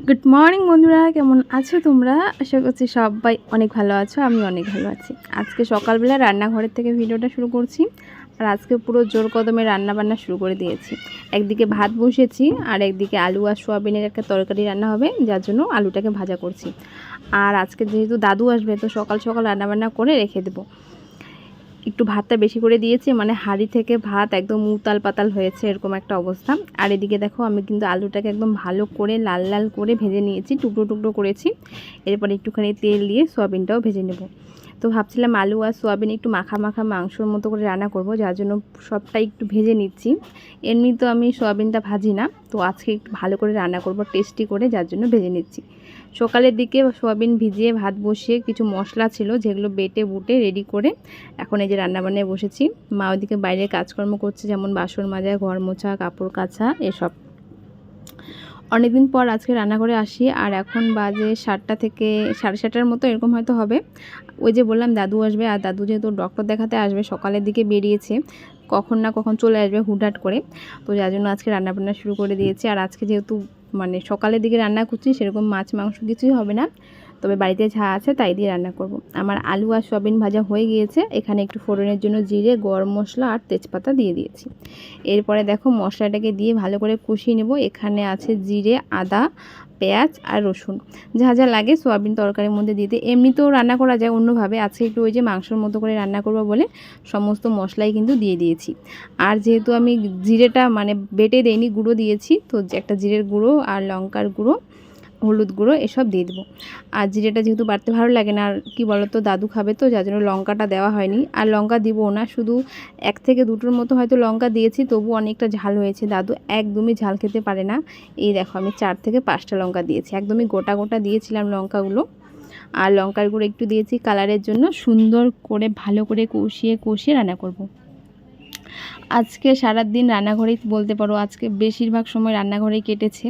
Good morning বন্ধুরা, কেমন আছো তোমরা? আশা করছি সবাই অনেক ভালো আছো। আমি অনেক ভালো আছি। আজকে সকালবেলা রান্নাঘরের থেকে ভিডিওটা শুরু করছি। আর আজকে পুরো জোর কদমে রান্না বান্না শুরু করে দিয়েছি। একদিকে ভাত বসিয়েছি আর একদিকে আলু আর সোয়াবিনের একটা তরকারি রান্না হবে, যার জন্য আলুটাকে ভাজা করছি। আর আজকে যেহেতু দাদু আসবে, তো সকাল সকাল রান্নাবান্না করে রেখে দেবো। একটু ভাতটা বেশি করে দিয়েছি, মানে হাঁড়ি থেকে ভাত একদম উতাল পাতাল হয়েছে, এরকম একটা অবস্থা। আর এদিকে দেখো, আমি কিন্তু আলুটাকে একদম ভালো করে লাল লাল করে ভেজে নিয়েছি, টুকরো টুকরো করেছি। এরপর একটুখানি তেল দিয়ে সোয়াবিনটাও ভেজে নেব। তো ভাবছিলাম আলু আর সোয়াবিন একটু মাখা মাখা মাংসর মতো করে রান্না করব, যার জন্য সবটাই একটু ভেজে নিচ্ছি। এমনি তো আমি সোয়াবিনটা ভাজি না, তো আজকে একটু ভালো করে রান্না করব টেস্টি করে, যার জন্য ভেজে নিচ্ছি। সকালের দিকে সোয়াবিন ভিজিয়ে ভাত বসিয়ে কিছু মশলা ছিল যেগুলো বেটে বুটে রেডি করে এখন এই যে রান্নাবান্নায় বসেছি। মা ওদিকে বাইরের কাজকর্ম করছে, যেমন বাসন মাজা, ঘর মোছা, কাপড় কাচা এসব। অনেকদিন পর আজকে রান্না করে আসি, আর এখন বাজে 7টা থেকে 7:30টার মতো এরকম হয়তো হবে। ওই যে বললাম দাদু আসবে, আর দাদু যেহেতু ডক্টর দেখাতে আসবে, সকালের দিকে বেরিয়েছে, কখন না কখন চলে আসবে হুটহাট করে। তো যার জন্য আজকে রান্নাবান্না শুরু করে দিয়েছি। আর আজকে যেহেতু মানে সকালের দিকে রান্না করছি, সেরকম মাছ মাংস কিছুই হবে না, তবে বাড়িতে যা আছে তাই দিয়ে রান্না করব। আমার আলু আর সয়াবিন ভাজা হয়ে গিয়েছে। এখানে একটু ফোড়নের জন্য জিরে, গরম মশলা আর তেজপাতা দিয়ে দিয়েছি। এরপরে দেখো মশলাটাকে দিয়ে ভালো করে কষিয়ে নেব। এখানে আছে জিরে, আদা, পেঁয়াজ আর রসুন, যা যা লাগে সোয়াবিন তরকারির মধ্যে দিতে। এমনিতেও রান্না করা যায় অন্যভাবে, আজকে একটু ওই যে মাংসর মতো করে রান্না করব বলে সমস্ত মশলাই কিন্তু দিয়ে দিয়েছি। আর যেহেতু আমি জিরেটা মানে বেটে দেইনি, গুঁড়ো দিয়েছি, তো একটা জিরের গুঁড়ো আর লঙ্কার গুঁড়ো, হলুদ গুঁড়ো এসব দিয়ে দেবো। আর জিরেটা যেহেতু বাড়তে ভালো লাগে না, আর কি বলো তো দাদু খাবে, তো যার জন্য লঙ্কাটা দেওয়া হয়নি। আর লঙ্কা দিব না, শুধু 1 থেকে 2টোর মতো হয়তো লঙ্কা দিয়েছি, তবু অনেকটা ঝাল হয়েছে। দাদু একদমই ঝাল খেতে পারে না। এই দেখো আমি 4 থেকে 5টা লঙ্কা দিয়েছি, একদমই গোটা গোটা দিয়েছিলাম লঙ্কাগুলো। আর লঙ্কার গুঁড়ো একটু দিয়েছি কালারের জন্য। সুন্দর করে ভালো করে কষিয়ে কষিয়ে রান্না করব। আজকে সারাদিন রান্নাঘরেই বলতে পারো, আজকে বেশিরভাগ সময় রান্নাঘরেই কেটেছে।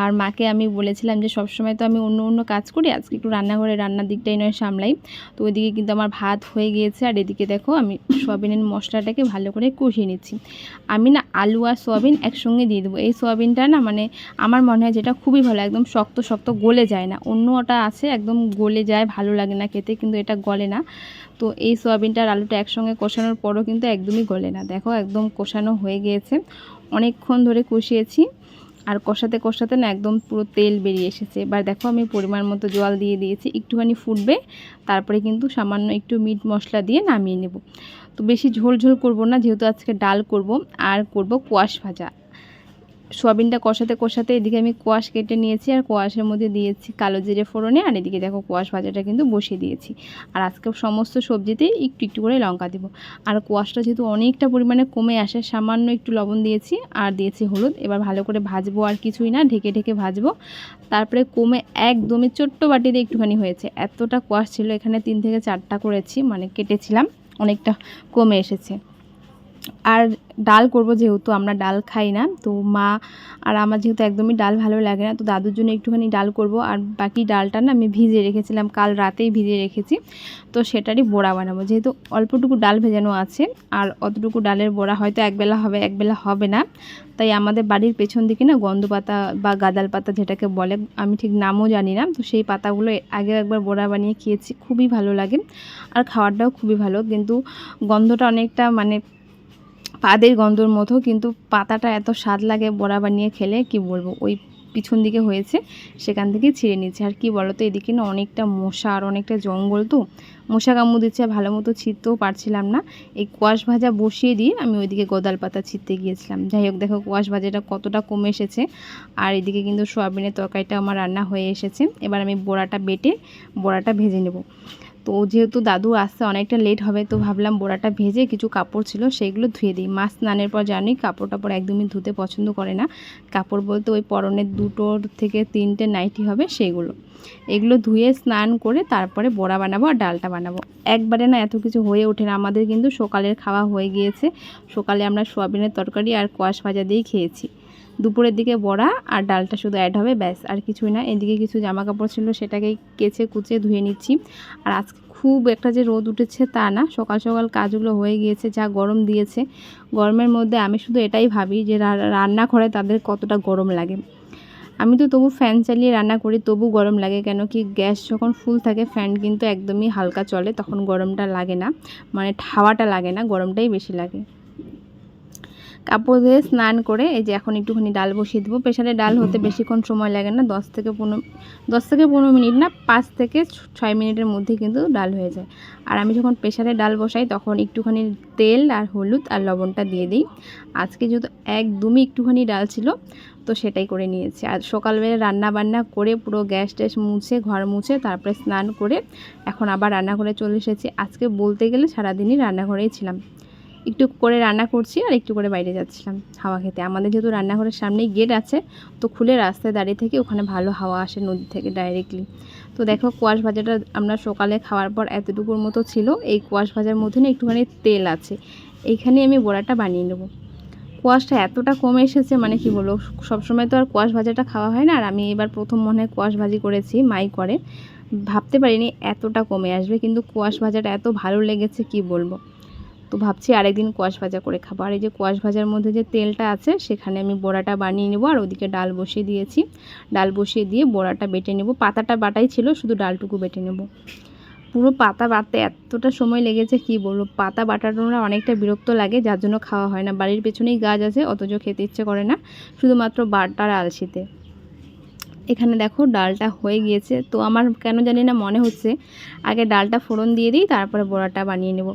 আর মাকে আমি বলেছিলাম যে সব সময় তো আমি অন্য অন্য কাজ করি, আজকে একটু রান্নাঘরে রান্নার দিকটাই নয় সামলাই। তো ওইদিকে কিন্তু আমার ভাত হয়ে গিয়েছে। আর এদিকে দেখো আমি সোয়াবিনের মশলাটাকে ভালো করে কষিয়ে নিচ্ছি। আমি না আলু আর সোয়াবিন একসঙ্গে দিয়ে দেবো। এই সোয়াবিনটা না মানে আমার মনে হয় যেটা খুবই ভালো, একদম শক্ত শক্ত, গলে যায় না। অন্যটা আছে একদম গলে যায়, ভালো লাগে না খেতে, কিন্তু এটা গলে না। তো এই সোয়াবিনটা আর আলুটা একসঙ্গে কষানোর পরও কিন্তু একদমই গলে না। দেখো একদম কষানো হয়ে গিয়েছে, অনেকক্ষণ ধরে কষিয়েছি। আর কষাতে কষাতে না একদম পুরো তেল বেরিয়ে এসেছে। এবার দেখো আমি পরিমাণ মতো জল দিয়ে দিয়েছি, একটুখানি ফুটবে, তারপরে কিন্তু সামান্য একটু মিট মশলা দিয়ে নামিয়ে নেব। তো বেশি ঝোল ঝোল করবো না, যেহেতু আজকে ডাল করব। আর করব কোয়াশ ভাজা। সোয়াবিনটা কষাতে কষাতে এদিকে আমি কোয়াশ কেটে নিয়েছি, আর কোয়াশের মধ্যে দিয়েছি কালো জিরে ফোড়নে। আর এদিকে দেখো কোয়াশ ভাজাটা কিন্তু বসিয়ে দিয়েছি। আর আজকে সমস্ত সবজিতেই একটু একটু করে লঙ্কা দেবো। আর কোয়াশটা যেহেতু অনেকটা পরিমাণে কমে আসে, সামান্য একটু লবণ দিয়েছি আর দিয়েছি হলুদ। এবার ভালো করে ভাজবো, আর কিছুই না, ঢেকে ঢেকে ভাজবো। তারপরে কমে একদমই ছোট্ট বাটিতে একটুখানি হয়েছে, এতটা কোয়াশ ছিল। এখানে 3 থেকে 4টা করেছি, মানে কেটেছিলাম, অনেকটা কমে এসেছে। আর ডাল করব, যেহেতু আমরা ডাল খাই না, তো মা আর আমার যেহেতু একদমই ডাল ভালো লাগে না, তো দাদুর জন্য একটুখানি ডাল করব। আর বাকি ডালটা না আমি ভিজিয়ে রেখেছিলাম, কাল রাতেই ভিজিয়ে রেখেছি, তো সেটারই বড়া বানাবো। যেহেতু অল্পটুকু ডাল ভেজানো আছে, আর অতটুকু ডালের বড়া হয়তো একবেলা হবে, একবেলা হবে না। তাই আমাদের বাড়ির পেছন দিকে না গন্ধ পাতা বা গাদাল পাতা যেটাকে বলে, আমি ঠিক নামও জানি না, তো সেই পাতাগুলো আগে একবার বড়া বানিয়ে খেয়েছি, খুবই ভালো লাগে। আর খাওয়ারটাও খুবই ভালো, কিন্তু গন্ধটা অনেকটা মানে পাদের গন্ধর মতো, কিন্তু পাতাটা এত স্বাদ লাগে বড়া বানিয়ে খেলে, কি বলবো। ওই পিছন দিকে হয়েছে, সেখান থেকে ছিঁড়ে নিচ্ছে। আর কি বলো তো, এদিকে না অনেকটা মশা আর অনেকটা জঙ্গল, তো মশা কামড় দিচ্ছে, ভালো মতো ছিঁড়তেও পারছিলাম না। এই কোয়াশ ভাজা বসিয়ে দিয়ে আমি ওইদিকে গোদাল পাতা ছিঁড়তে গিয়েছিলাম। যাই হোক, দেখো কোয়াশ ভাজাটা কতটা কমে এসেছে। আর এদিকে কিন্তু সোয়াবিনের তরকারিটা আমার রান্না হয়ে এসেছে। এবার আমি বড়াটা বেটে বড়াটা ভেজে নেব। তো যেহেতু দাদু আসতে অনেকটা লেট হবে, তো ভাবলাম বড়াটা ভেজে কিছু কাপড় ছিল সেইগুলো ধুয়ে দিই। মাছ স্নানের পর জানি কাপড় টাপড় একদমই ধুতে পছন্দ করে না। কাপড় বলতে ওই পরনের 2 থেকে 3টে নাইটি হবে, সেইগুলো এগুলো ধুয়ে স্নান করে তারপরে বড়া বানাবো আর ডালটা বানাবো। একবারে না এত কিছু হয়ে ওঠে না। আমাদের কিন্তু সকালের খাওয়া হয়ে গিয়েছে। সকালে আমরা সোয়াবিনের তরকারি আর কোয়াশ ভাজা দিয়েই খেয়েছি। দুপুরের দিকে বড়া আর ডালটা শুধু অ্যাড হবে, ব্যাস, আর কিছুই না। এদিকে কিছু জামা কাপড় ছিল, সেটাকেই কেচে কুচে ধুয়ে নিচ্ছি। আর আজকে খুব একটা যে রোদ উঠেছে তা না, সকাল সকাল কাজগুলো হয়ে গিয়েছে। যা গরম দিয়েছে, গরমের মধ্যে আমি শুধু এটাই ভাবি যে রান্নাঘরে তাদের কতটা গরম লাগে। আমি তো তবু ফ্যান চালিয়ে রান্না করি, তবু গরম লাগে। কেন কি গ্যাস যখন ফুল থাকে ফ্যান কিন্তু একদমই হালকা চলে, তখন গরমটা লাগে না, মানে হাওয়াটা লাগে না, গরমটাই বেশি লাগে। কাপড় ধুয়ে স্নান করে এই যে এখন একটুখানি ডাল বসিয়ে দেবো। প্রেশারে ডাল হতে বেশিক্ষণ সময় লাগে না, 10 থেকে 15 মিনিট না, 5 থেকে 6 মিনিটের মধ্যে কিন্তু ডাল হয়ে যায়। আর আমি যখন প্রেশারে ডাল বসাই তখন একটুখানি তেল আর হলুদ আর লবণটা দিয়ে দিই। আজকে যেহেতু একদমই একটুখানি ডাল ছিল তো সেটাই করে নিয়েছি। আর সকালবেলা রান্না বান্না করে পুরো গ্যাস ট্যাস মুছে ঘর মুছে তারপরে স্নান করে এখন আবার রান্নাঘরে চলে এসেছি। আজকে বলতে গেলে সারাদিনই রান্নাঘরেই ছিলাম, একটু করে রান্না করছি আর একটু করে বাইরে যাচ্ছিলাম হাওয়া খেতে। আমাদের যেহেতু রান্নাঘরের সামনেই গেট আছে তো খুলে রাস্তায় দাঁড়িয়ে থেকে ওখানে ভালো হাওয়া আসে নদী থেকে ডাইরেক্টলি। তো দেখো কোয়াশ ভাজাটা আমরা সকালে খাওয়ার পর এতটুকুর মতো ছিল। এই কোয়াশ ভাজার মধ্যে না একটুখানি তেল আছে, এইখানে আমি বড়াটা বানিয়ে নেব। কোয়াশটা এতটা কমে এসেছে মানে কি বলবো, সবসময় তো আর কোয়াশ ভাজাটা খাওয়া হয় না, আর আমি এবার প্রথম মনে হয় কোয়াশ ভাজি করেছি, মাই করে। ভাবতে পারিনি এতটা কমে আসবে, কিন্তু কোয়াশ ভাজাটা এত ভালো লেগেছে কি বলবো। তো ভাবছি আরেকদিন কোয়াশ ভাজা করে খাবো। আর এই যে কোয়াশ ভাজার মধ্যে যে তেলটা আছে সেখানে আমি বড়াটা বানিয়ে নেবো, আর ওদিকে ডাল বসিয়ে দিয়েছি। ডাল বসিয়ে দিয়ে বড়াটা বেটে নেব। পাতাটা বাটাই ছিল, শুধু ডালটুকু বেটে নেব। পুরো পাতা বাটতে এতটা সময় লেগেছে কি বলবো। পাতা বাটানোরা অনেকটা বিরক্ত লাগে, যার জন্য খাওয়া হয় না। বাড়ির পেছনেই গাছ আছে, অথচ খেতে ইচ্ছে করে না, শুধুমাত্র বাটার আলসিতে। এখানে দেখো ডালটা হয়ে গিয়েছে। তো আমার কেন জানি না মনে হচ্ছে আগে ডালটা ফোড়ন দিয়ে দিই, তারপরে বড়াটা বানিয়ে নেব।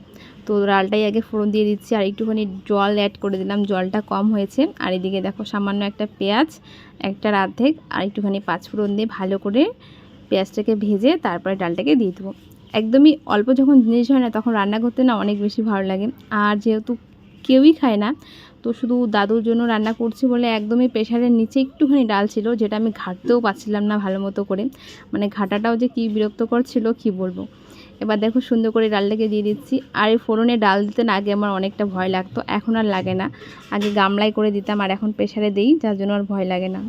তো ডালটাই আগে ফোড়ন দিয়ে দিচ্ছি, আর একটুখানি জল অ্যাড করে দিলাম, জলটা কম হয়েছে। আর এদিকে দেখো সামান্য একটা পেঁয়াজ, একটা অর্ধেক, আর একটুখানি পাঁচফোড়ন দিয়ে ভালো করে পেঁয়াজটাকে ভেজে তারপরে ডালটাকে দিয়ে দেবো। একদমই অল্প যখন জিনিস হয় না তখন রান্না করতে না অনেক বেশি ভালো লাগে। আর যেহেতু কেউই খায় না তো শুধু দাদুর জন্য রান্না করছি বলে একদমই প্রেশারের নিচে একটুখানি ডাল ছিল, যেটা আমি ঘাঁটতেও পারছিলাম না ভালো মতো করে, মানে ঘাটাটাও যে কী বিরক্তকর ছিল কী বলবো। এবার দেখো সুন্দর করে ডালটাকে দিয়ে দিচ্ছি। আর এই ফোড়নে ডাল দিতে না আগে আমার অনেকটা ভয় লাগতো, এখন আর লাগে না। আগে গামলায় করে দিতাম, আর এখন প্রেশারে দিই, যার জন্য আর ভয় লাগে না।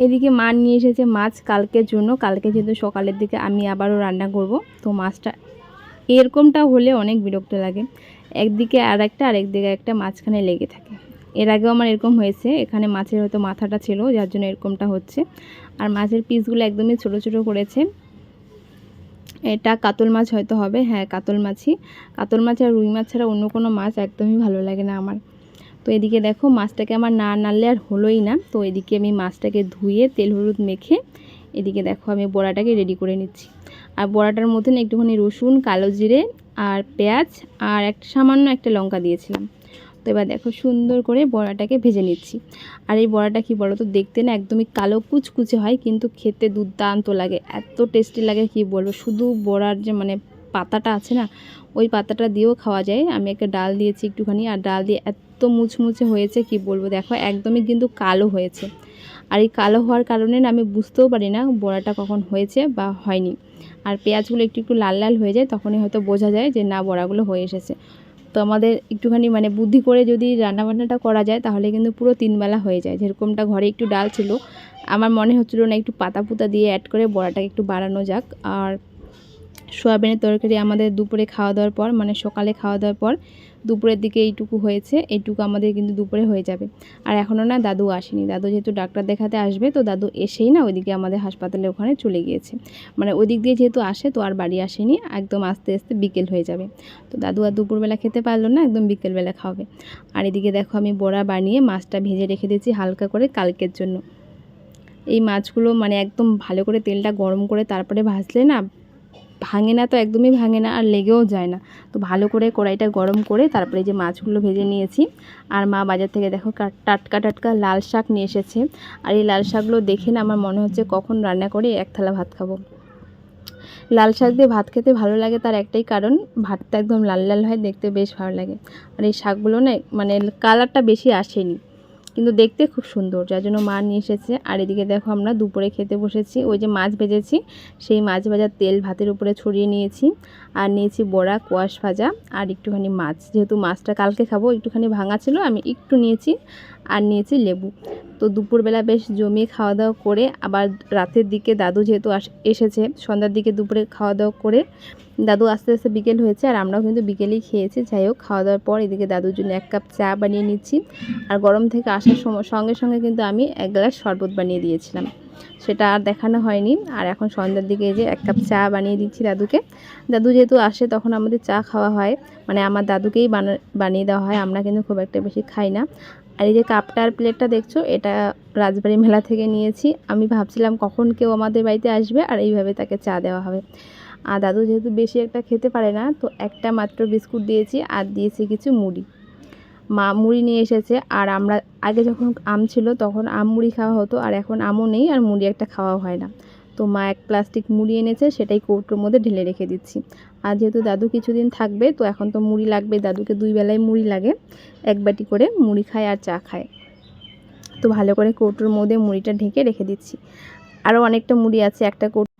এদিকে মা নিয়ে এসেছে মাছ কালকের জন্য। কালকে যেহেতু সকালের দিকে আমি আবারও রান্না করব, তো মাছটা এরকমটা হলে অনেক বিরক্ত লাগে। একদিকে আর একটা, আরেকদিকে একটা মাঝখানে লেগে থাকে। এর আগেও আমার এরকম হয়েছে, এখানে মাছের হয়তো মাথাটা ছিল যার জন্য এরকমটা হচ্ছে। আর মাছের পিসগুলো একদমই ছোট ছোট করেছে। এটা কাতল মাছ হয়তো হবে, হ্যাঁ কাতল মাছই। কাতল মাছ আর রুই মাছ ছাড়া অন্য কোনো মাছ একদমই ভালো লাগে না আমার। তো এদিকে দেখো মাছটাকে আমার না নাড়লে আর হলোই না। তো এদিকে আমি মাছটাকে ধুয়ে তেল হলুদ মেখে এদিকে দেখো আমি বড়াটাকে রেডি করে নিচ্ছি। আর বড়াটার মধ্যে না একটুখানি রসুন, কালো জিরে আর পেঁয়াজ আর সামান্য একটা লঙ্কা দিয়েছিলাম। তো এবার দেখো সুন্দর করে বড়াটাকে ভেজে নিচ্ছি। আর এই বড়াটা কি বলো তো, দেখতে না একদমই কালো কুচকুচে হয়, কিন্তু খেতে দুর্দান্ত লাগে, এত টেস্টি লাগে কি বলবো। শুধু বড়ার যে মানে পাতাটা আছে না, ওই পাতাটা দিয়েও খাওয়া যায়। আমি একটা ডাল দিয়েছি একটুখানি, আর ডাল দিয়ে এত মুচমুচে হয়েছে কি বলবো। দেখো একদমই কিন্তু কালো হয়েছে। আর এই কালো হওয়ার কারণে না আমি বুঝতেও পারি না বড়াটা কখন হয়েছে বা হয়নি। আর পেঁয়াজগুলো একটু একটু লাল লাল হয়ে যায়, তখনই হয়তো বোঝা যায় যে না বড়াগুলো হয়ে এসেছে। তো আমাদের একটুখানি মানে বুদ্ধি করে যদি রান্নাবান্নাটা করা যায় তাহলে কিন্তু পুরো 3 বেলা হয়ে যায়। যেরকমটা ঘরে একটু ডাল ছিল, আমার মনে হচ্ছিলো না একটু পাতা পুতা দিয়ে অ্যাড করে বড়াটাকে একটু বাড়ানো যাক। আর সোয়াবিনের তরকারি আমাদের দুপুরে খাওয়া দাওয়ার পর, মানে সকালে খাওয়া দাওয়ার পর দুপুরের দিকে এইটুকু হয়েছে, এইটুকু আমাদের কিন্তু দুপুরে হয়ে যাবে। আর এখনও না দাদু আসেনি, দাদু যেহেতু ডাক্তার দেখাতে আসবে তো দাদু এসেই না ওইদিকে আমাদের হাসপাতালে ওখানে চলে গিয়েছে। মানে ওই দিক দিয়ে যেহেতু আসে তো আর বাড়ি আসেনি, একদম আস্তে আস্তে বিকেল হয়ে যাবে। তো দাদু আর দুপুরবেলা খেতে পারলো না, একদম বিকেলবেলা খাওয়াবে। আর এদিকে দেখো আমি বড়া বানিয়ে মাছটা ভেজে রেখে দিয়েছি হালকা করে কালকের জন্য। এই মাছগুলো মানে একদম ভালো করে তেলটা গরম করে তারপরে ভাজলে না ভাঙে না, তো একদমই ভাঙে না আর লেগেও যায় না। তো ভালো করে কড়াইটা গরম করে তারপরে যে মাছগুলো ভেজে নিয়েছি। আর মা বাজার থেকে দেখো টাটকা টাটকা লাল শাক নিয়ে এসেছে। আর এই লাল শাকগুলো দেখে না আমার মনে হচ্ছে কখন রান্না করে এক থালা ভাত খাবো। লাল শাক দিয়ে ভাত খেতে ভালো লাগে, তার একটাই কারণ ভাতটা একদম লাল লাল হয়, দেখতে বেশ ভালো লাগে। আর এই শাকগুলো না মানে কালারটা বেশি আসেনি, কিন্তু দেখতে খুব সুন্দর, যার জন্য মা নিয়ে এসেছে। আর এদিকে দেখো আমরা দুপুরে খেতে বসেছি। ওই যে মাছ ভেজেছি সেই মাছ ভাজার তেল ভাতের উপরে ছড়িয়ে নিয়েছি। আর নিয়েছি বড়া, কোয়াশ ভাজা আর একটুখানি মাছ। যেহেতু মাছটা কালকে খাবো একটুখানি ভাঙা ছিল, আমি একটু নিয়েছি। আর নিয়েছি লেবু। তো দুপুরবেলা বেশ জমিয়ে খাওয়া দাওয়া করে আবার রাতের দিকে দাদু যেহেতু এসেছে, সন্ধ্যার দিকে দুপুরে খাওয়া দাওয়া করে দাদু আস্তে আস্তে বিকেল হয়েছে, আর আমরাও কিন্তু বিকেলেই খেয়েছি। যাই হোক, খাওয়া দাওয়ার পর এদিকে দাদুর জন্য 1 কাপ চা বানিয়ে নিচ্ছি। আর গরম থেকে আসার সঙ্গে সঙ্গে কিন্তু আমি 1 গ্লাস শরবত বানিয়ে দিয়েছিলাম, সেটা আর দেখানো হয়নি। আর এখন সন্ধ্যার দিকে এই যে 1 কাপ চা বানিয়ে দিচ্ছি দাদুকে। দাদু যেহেতু আসে তখন আমাদের চা খাওয়া হয়, মানে আমার দাদুকেই বানিয়ে দেওয়া হয়, আমরা কিন্তু খুব একটা বেশি খাই না। আর এই যে কাপটা আর প্লেটটা দেখছো, এটা রাজবাড়ি মেলা থেকে নিয়েছি। আমি ভাবছিলাম কখন কেউ আমাদের বাড়িতে আসবে আর এইভাবে তাকে চা দেওয়া হবে। আর দাদু যেহেতু বেশি একটা খেতে পারে না, তো একটা মাত্র বিস্কুট দিয়েছি আর দিয়েছি কিছু মুড়ি। মা মুড়ি নিয়ে এসেছে, আর আমরা আগে যখন আম ছিল তখন আম মুড়ি খাওয়া হতো, আর এখন আমও নেই আর মুড়ি একটা খাওয়া হয় না। তো মা 1 প্লাস্টিক মুড়ি এনেছে, সেটাই কৌটোর মধ্যে ঢেলে রেখে দিচ্ছি। আর যেহেতু দাদু কিছুদিন থাকবে, তো এখন তো মুড়ি লাগবে, দাদুকে 2 বেলায় মুড়ি লাগে, 1 বাটি করে মুড়ি খায় আর চা খায়। তো ভালো করে কৌটোর মধ্যে মুড়িটা ঢেকে রেখে দিচ্ছি। আরও অনেকটা মুড়ি আছে একটা কৌটো।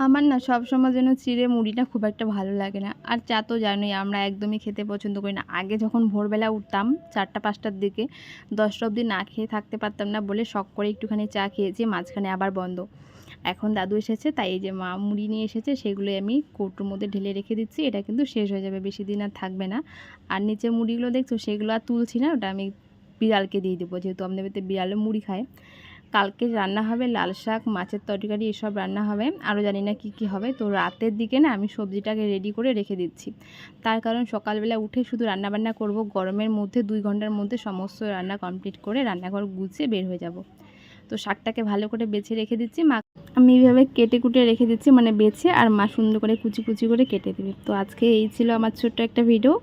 আমার না সবসময় যেন চিড়ে মুড়িটা খুব একটা ভালো লাগে না, আর চা তো জানোই আমরা একদমই খেতে পছন্দ করি না। আগে যখন ভোরবেলা উঠতাম 4টা-5টার দিকে, 10টা অবধি না খেয়ে থাকতে পারতাম না বলে শখ করে একটুখানি চা খেয়েছি, মাঝখানে আবার বন্ধ। এখন দাদু এসেছে, তাই এই যে মা মুড়ি নিয়ে এসেছে, সেগুলোই আমি কৌটোর মধ্যে ঢেলে রেখে দিচ্ছি। এটা কিন্তু শেষ হয়ে যাবে, বেশি দিন আর থাকবে না। আর নিচে মুড়িগুলো দেখছো, সেগুলো আর তুলছি না, ওটা আমি বিড়ালকে দিয়ে দেবো, যেহেতু আমাদের বাড়িতে বিড়ালও মুড়ি খায়। কালকে রান্না হবে লাল শাক, মাছের তরকারি, এসব রান্না হবে, আরও জানি না কি কি হবে। তো রাতের দিকে না আমি সবজিটাকে রেডি করে রেখে দিচ্ছি, তার কারণ সকালবেলা উঠে শুধু রান্নাবান্না করব, গরমের মধ্যে 2 ঘন্টার মধ্যে সমস্ত রান্না কমপ্লিট করে রান্নাঘর গুছিয়ে বের হয়ে যাব। তো শাকটাকে ভালো করে বেছে রেখে দিচ্ছি, মা আমি এইভাবে কেটে কুটে রেখে দিচ্ছি, মানে বেছে, আর মা সুন্দর করে কুচি কুচি করে কেটে দেবে। তো আজকে এই ছিল আমার ছোট্ট একটা ভিডিও।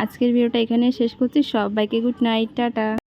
আজকের ভিডিওটা এখানে শেষ করছি। সবাইকে গুড নাইট, টাটা।